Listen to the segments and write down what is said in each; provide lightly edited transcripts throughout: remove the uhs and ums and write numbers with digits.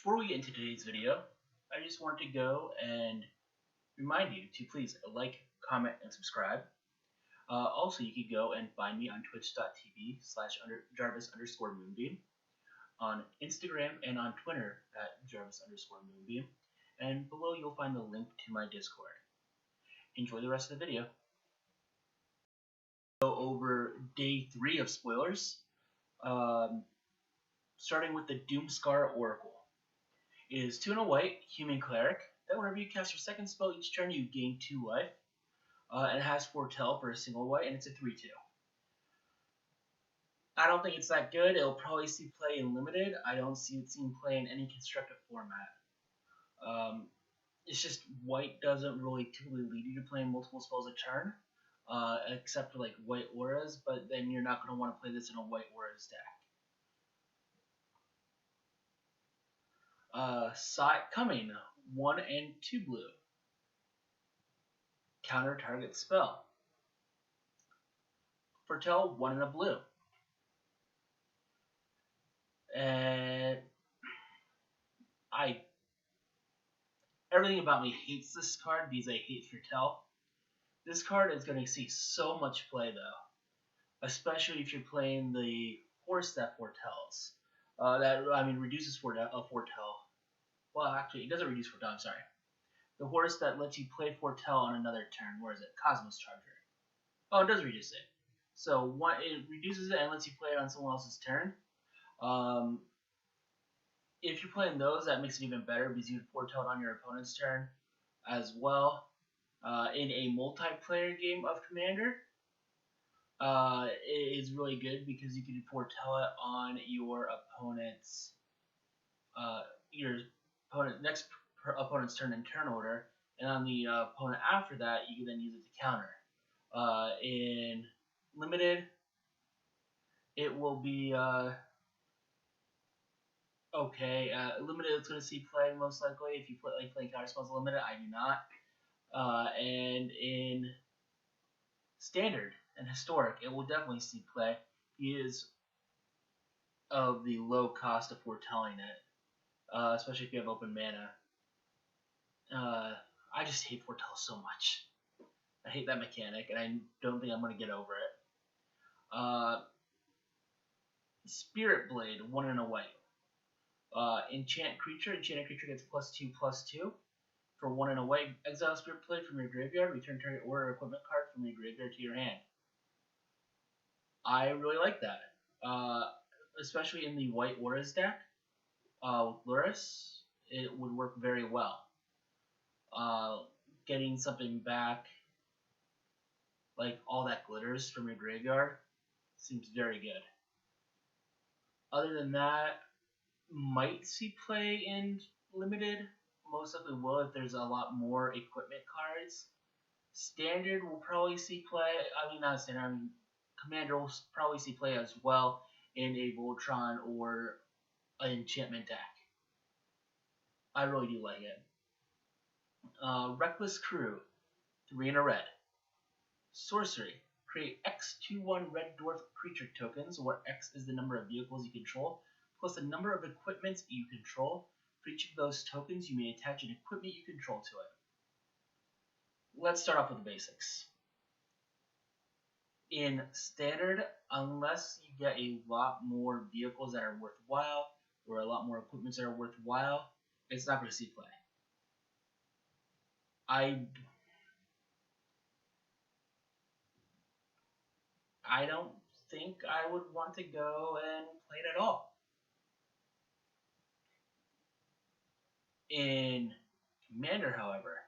Before we get into today's video, I just want to go and remind you to please like, comment, and subscribe. Also, you can go and find me on twitch.tv/Jarvis_Moonbeam, on Instagram and on Twitter at Jarvis_Moonbeam, and below you'll find the link to my Discord. Enjoy the rest of the video. Go over day 3 of spoilers, starting with the Doomscar Oracle. It is 2 and a white, human cleric, that whenever you cast your second spell each turn you gain 2 life, and it has Foretell for a single white, and it's a 3-2. I don't think it's that good. It'll probably see play in limited. I don't see it seeing play in any constructive format. It's just white doesn't really typically lead you to playing multiple spells a turn, except for like white auras, but then you're not going to want to play this in a white auras deck. Coming, 1 and 2 blue. Counter target spell. Foretell, 1 and a blue. And everything about me hates this card because I hate Foretell. This card is going to see so much play though, especially if you're playing the horse that foretells. Reduces Foretell. Well, actually, it doesn't reduce Foretell. I'm sorry. The horse that lets you play Foretell on another turn. Where is it? Cosmos Charger. Oh, it does reduce it. So it reduces it and lets you play it on someone else's turn. If you're playing those, that makes it even better because you can foretell it on your opponent's turn as well. In a multiplayer game of Commander, it is really good because you can foretell it on your opponent's next opponent's turn in turn order, and on the opponent after that, you can then use it to counter. In limited, it will be okay. Limited, it's going to see play most likely if you playing counter spells. Limited, I do not. And in standard and historic, it will definitely see play. He is of the low cost of foretelling it, especially if you have open mana. I just hate foretell so much. I hate that mechanic, and I don't think I'm going to get over it. Spirit Blade, 1 and a white. Enchanted creature gets +2/+2 for 1 and a white. Exile Spirit Blade from your graveyard. Return target order equipment card from your graveyard to your hand. I really like that, especially in the white auras deck. With Luris, it would work very well. Getting something back, like all that glitters from your graveyard, seems very good. Other than that, might see play in limited. Most likely will if there's a lot more equipment cards. Standard will probably see play. Not standard. Commander will probably see play as well in a Voltron or an enchantment deck. I really do like it. Reckless Crew, 3 and a red. Sorcery. Create X 2/1 red dwarf creature tokens, where X is the number of vehicles you control, plus the number of equipments you control. For each of those tokens, you may attach an equipment you control to it. Let's start off with the basics. In Standard, unless you get a lot more vehicles that are worthwhile, or a lot more equipments that are worthwhile, it's not going to see play. I don't think I would want to go and play it at all. In Commander, however,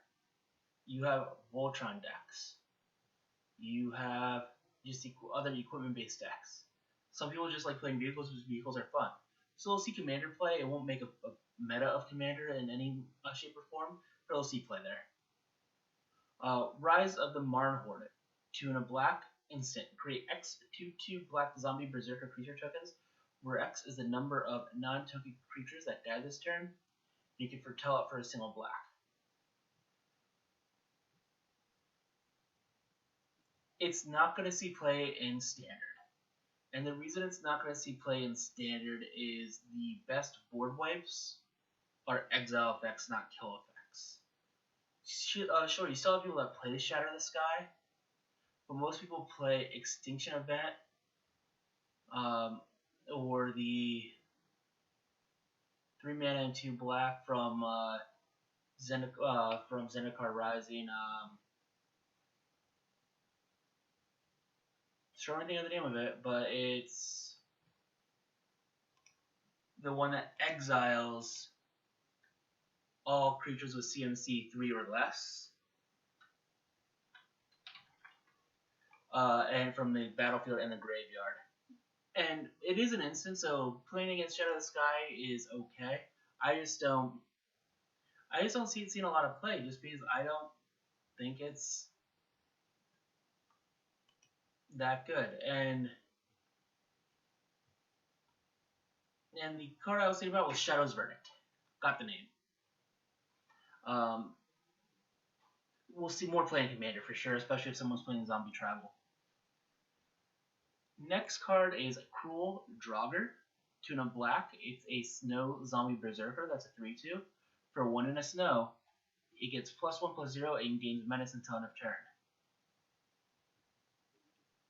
you have Voltron decks. You have just other equipment-based decks. Some people just like playing vehicles because vehicles are fun. So they'll see Commander play. It won't make a meta of Commander in any shape or form, but they'll see play there. Rise of the Marn Hornet, 2 and a black, instant. Create X 2/2 black zombie berserker creature tokens, where X is the number of non-token creatures that die this turn. You can foretell it for a single black. It's not going to see play in Standard. And the reason it's not going to see play in Standard is the best board wipes are exile effects, not kill effects. Sure, you still have people that play Shatter the Sky, but most people play Extinction Event, or the 3 mana and 2 black from Zendikar Rising. Sure, I don't think of the name of it, but it's the one that exiles all creatures with CMC 3 or less, and from the battlefield and the graveyard. And it is an instant, so playing against Shadow of the Sky is okay. I just don't see it seeing a lot of play, just because I don't think it's that good. And the card I was thinking about was Shadow's Verdict. Got the name. We'll see more play in Commander for sure, especially if someone's playing Zombie Travel. Next card is Cruel Draugr, 2 and a black. It's a Snow Zombie Berserker. That's a 3/2. For 1 and a Snow, it gets +1/+0 and gains Menace until end of turn.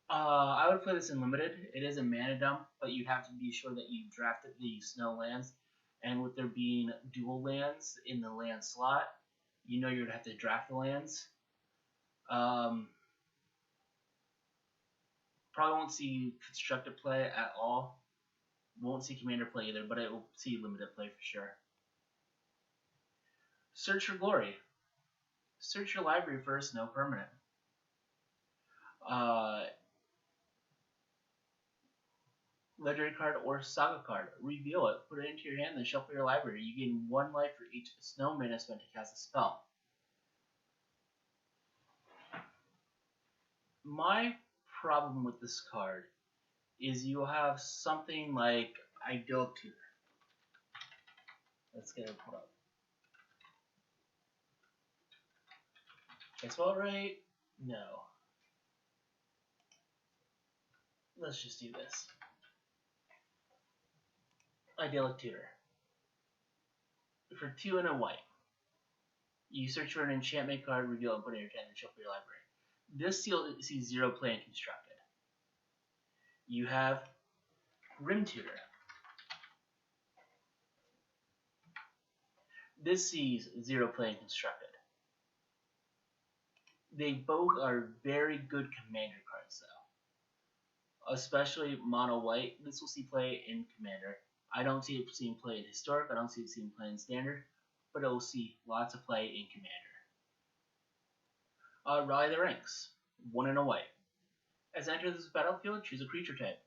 I would play this in limited. It is a mana dump, but you have to be sure that you drafted the Snow lands. And with there being dual lands in the land slot, you know you're going to have to draft the lands. Probably won't see constructed play at all. Won't see Commander play either, but it will see limited play for sure. Search for Glory. Search your library for a Snow permanent. Legendary card or Saga card. Reveal it, put it into your hand, then shuffle your library. You gain 1 life for each Snow mana spent to cast a spell. My problem with this card is you have something like Idyllic Tutor. Let's get it put up. Can I spell it right? No. Let's just do this. Idyllic Tutor. For 2 and a white, you search for an enchantment card, reveal it, and put it in your hand, and shuffle your library. This sees 0 play and constructed. You have Rim Tutor. This sees 0 play and constructed. They both are very good commander cards, though. Especially mono white. This will see play in commander. I don't see it seeing play in historic. I don't see it seeing play in standard, but it will see lots of play in commander. Rally the Ranks. 1 and a white. As it enters this battlefield, choose a creature type.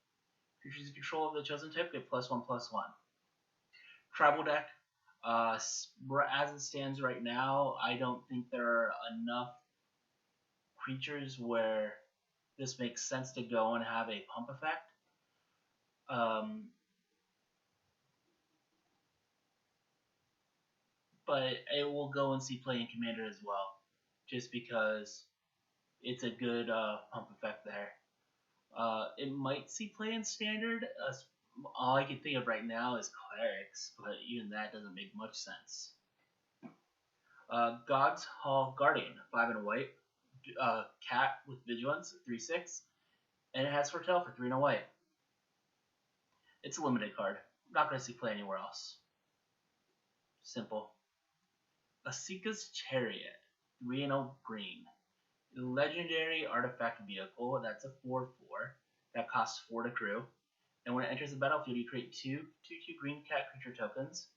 Creatures in control of the chosen type get +1/+1. Tribal deck. As it stands right now, I don't think there are enough creatures where this makes sense to go and have a pump effect. But it will go and see play in commander as well, just because it's a good pump effect there. It might see play in standard. All I can think of right now is Clerics, but even that doesn't make much sense. God's Hall Guardian, 5 and a white. Cat with Vigilance, 3/6. And it has Foretell for 3 and a white. It's a limited card. Not going to see play anywhere else. Simple. Asika's Chariot, 3 and a green. Legendary artifact vehicle, that's a 4/4. That costs 4 to crew. And when it enters the battlefield, you create 2 green cat creature tokens.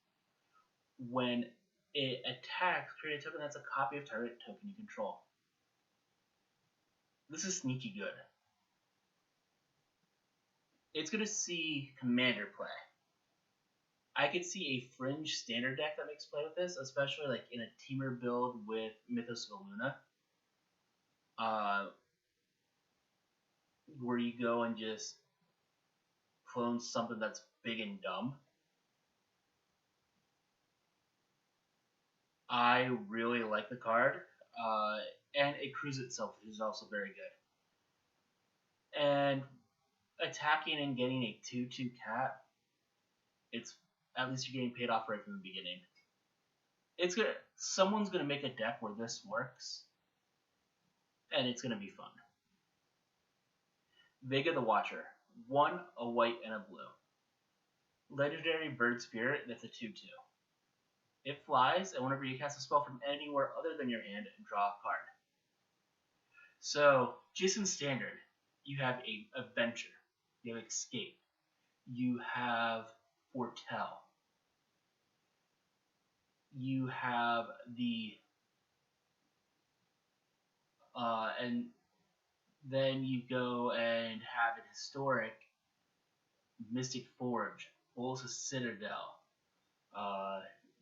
When it attacks, create a token that's a copy of target token you control. This is sneaky good. It's going to see commander play. I could see a fringe standard deck that makes play with this, especially like in a teamer build with Mythos of Luna. Where you go and just clone something that's big and dumb. I really like the card, and it crews itself, which is also very good. And attacking and getting a 2/2 cat, it's at least you're getting paid off right from the beginning. Someone's gonna make a deck where this works, and it's gonna be fun. Vega the Watcher, one a white and a blue. Legendary bird spirit that's a 2/2. It flies, and whenever you cast a spell from anywhere other than your hand, draw a card. So, just in standard, you have a adventure, you have escape, you have foretell, you have the and then you go and have an historic Mystic Forge, Bulls of Citadel,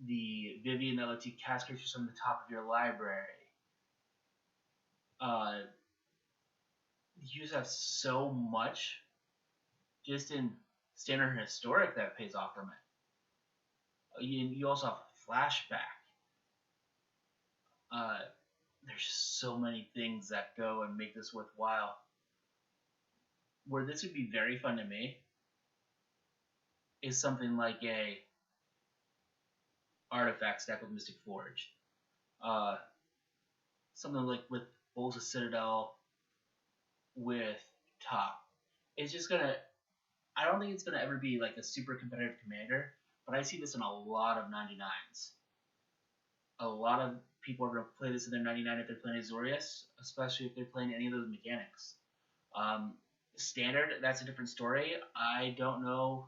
the Vivian that lets you cast creatures from the top of your library. Uh, you just have so much just in standard and historic that pays off from it. You also have flashback. Uh, there's just so many things that go and make this worthwhile. Where this would be very fun to me is something like a artifact stack with Mystic Forge. Uh, something like with Bulls of Citadel with top. It's just gonna. I don't think it's gonna ever be like a super competitive commander, but I see this in a lot of 99s. A lot of people are gonna play this in their 99 if they're playing Azorius, especially if they're playing any of those mechanics. Um, Standard, that's a different story. I don't know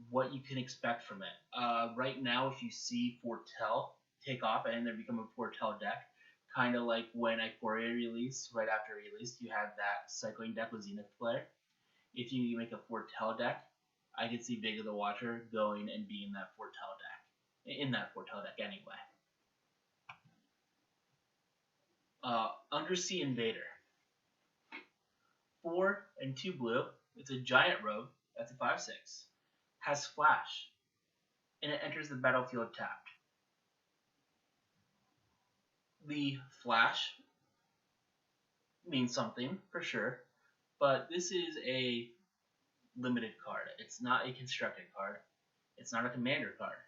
what you can expect from it. Right now, if you see Foretell take off and then become a Foretell deck, kind of like when Ikoria released, right after it released, you had that cycling deck with Zenith player. If you make a Foretell deck, I could see Vega the Watcher going and being that Foretell deck. In that Foretell deck, anyway. Undersea Invader. 4 and 2 blue. It's a giant rogue. That's a 5/6. Has flash. And it enters the battlefield tapped. The flash means something, for sure. But this is a limited card. It's not a constructed card. It's not a commander card.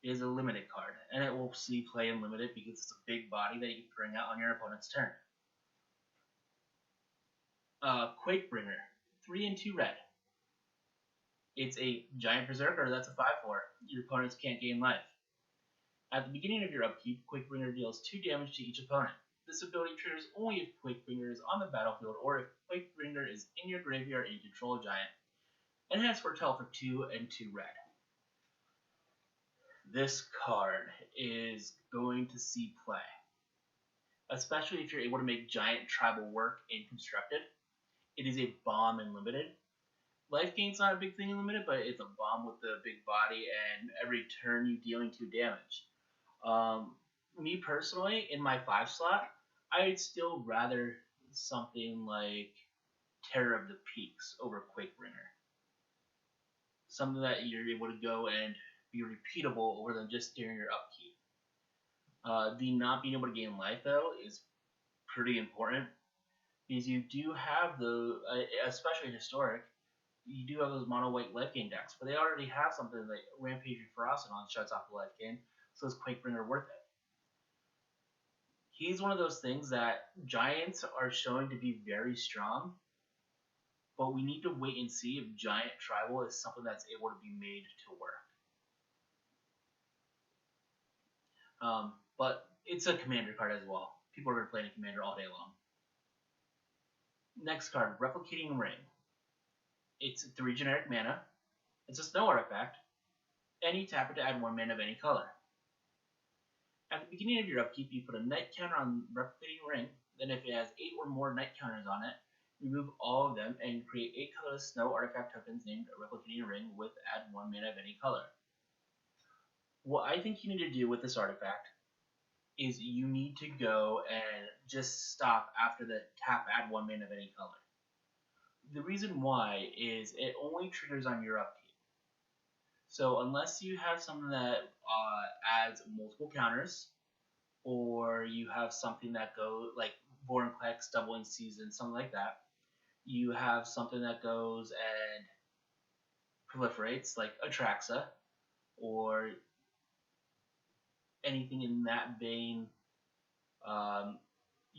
It is a limited card. And it will see play in limited because it's a big body that you can bring out on your opponent's turn. Quakebringer. 3 and 2 red. It's a giant berserker, that's a 5/4. Your opponents can't gain life. At the beginning of your upkeep, Quakebringer deals 2 damage to each opponent. This ability triggers only if Quakebringer is on the battlefield or if Quakebringer is in your graveyard and you control a giant. And has Foretell for 2 and 2 red. This card is going to see play, especially if you're able to make giant tribal work in constructed. It is a bomb in limited. Life gain's not a big thing in limited, but it's a bomb with a big body, and every turn you dealing 2 damage. Me personally, in my 5 slot, I'd still rather something like Terror of the Peaks over Quakebringer. Something that you're able to go and be repeatable over than just during your upkeep. The not being able to gain life, though, is pretty important because you do have especially in historic, you do have those mono white life gain decks, but they already have something like Rampage and Ferocity shuts off the life gain, so is Quakebringer worth it? He's one of those things that Giants are showing to be very strong, but we need to wait and see if Giant Tribal is something that's able to be made to work. But it's a commander card as well. People are going to play a commander all day long. Next card, Replicating Ring. It's 3 generic mana. It's a snow artifact. And you tap it to add 1 mana of any color. At the beginning of your upkeep, you put a night counter on Replicating Ring. Then if it has 8 or more night counters on it, remove all of them and create 8 colorless snow artifact tokens named Replicating Ring with add 1 mana of any color. What I think you need to do with this artifact is you need to go and just stop after the tap add 1 mana of any color. The reason why is it only triggers on your upkeep. So unless you have something that adds multiple counters, or you have something that goes like Vorinclex, Doubling Season, something like that, you have something that goes and proliferates like Atraxa, or anything in that vein, um,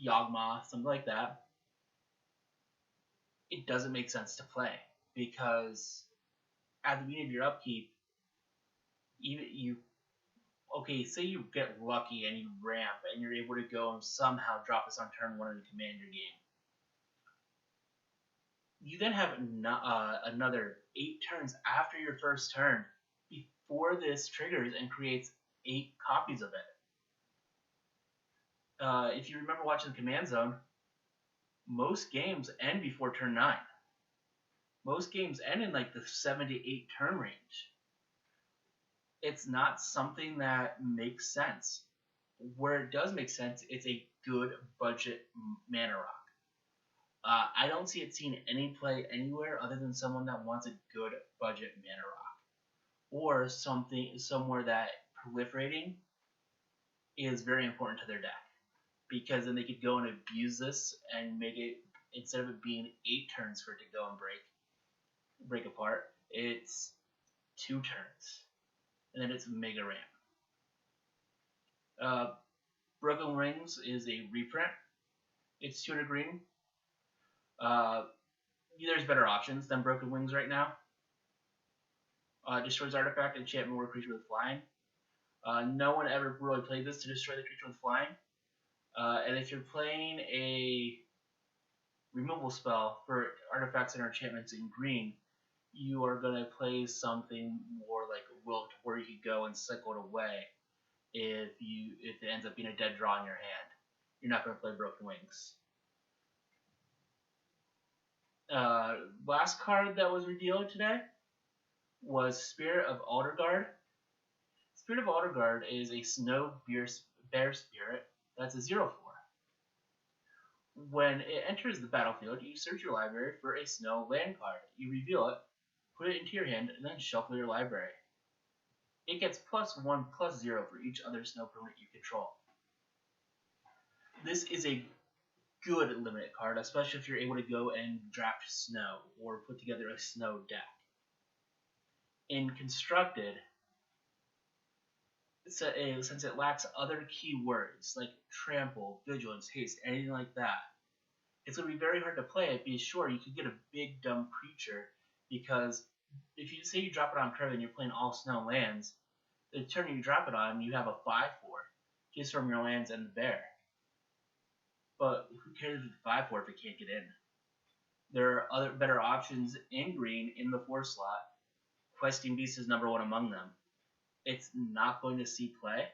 Yawgmoth, something like that, it doesn't make sense to play because at the beginning of your upkeep, even you okay, say you get lucky and you ramp and you're able to go and somehow drop this on turn one and command your game. You then have another 8 turns after your first turn before this triggers and creates 8 copies of it. If you remember watching the Command Zone, most games end before turn 9. Most games end in like the 7 to 8 turn range. It's not something that makes sense. Where it does make sense, it's a good budget mana rock. I don't see it seeing any play anywhere other than someone that wants a good budget mana rock, or something somewhere that proliferating is very important to their deck, because then they could go and abuse this and make it, instead of it being 8 turns for it to go and break apart, it's 2 turns, and then it's mega ramp. Broken Wings is a reprint. It's 200 green. There's better options than Broken Wings right now. Destroys artifact, enchantment, or creature with flying. No one ever really played this to destroy the creature with flying. And if you're playing a removal spell for artifacts and enchantments in green, you are going to play something more like Wilt, where you could go and cycle it away if it ends up being a dead draw in your hand. You're not going to play Broken Wings. Last card that was revealed today was Spirit of Aldergard. Spirit of Aldergard is a snow bear spirit that's a 0/4. When it enters the battlefield, you search your library for a snow land card. You reveal it, put it into your hand, and then shuffle your library. It gets +1/+0 for each other snow permanent you control. This is a good limited card, especially if you're able to go and draft snow or put together a snow deck. In Constructed, since it lacks other keywords like trample, vigilance, haste, anything like that, it's going to be very hard to play it. Be sure you could get a big dumb creature, because if you say you drop it on curve and you're playing all snow lands, the turn you drop it on, you have a 5/4 just from your lands and the bear. But who cares with 5/4 if it can't get in? There are other better options in green in the 4 slot. Questing Beast is number 1 among them. It's not going to see play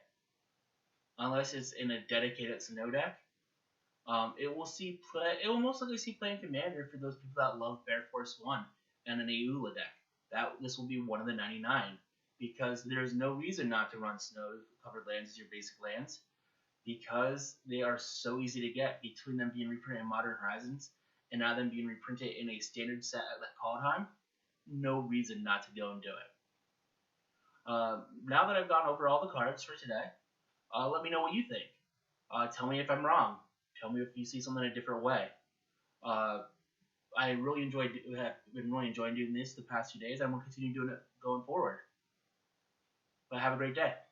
unless it's in a dedicated snow deck. It will see play. It will most likely see play in Commander for those people that love Bear Force 1 and an Eula deck. This will be one of the 99, because there's no reason not to run snow-covered lands as your basic lands, because they are so easy to get between them being reprinted in Modern Horizons and now them being reprinted in a standard set like Kaldheim. No reason not to go and do it. Now that I've gone over all the cards for today, let me know what you think. Tell me if I'm wrong. Tell me if you see something a different way. I have been really enjoying doing this the past few days. I'm going to continue doing it going forward. But have a great day.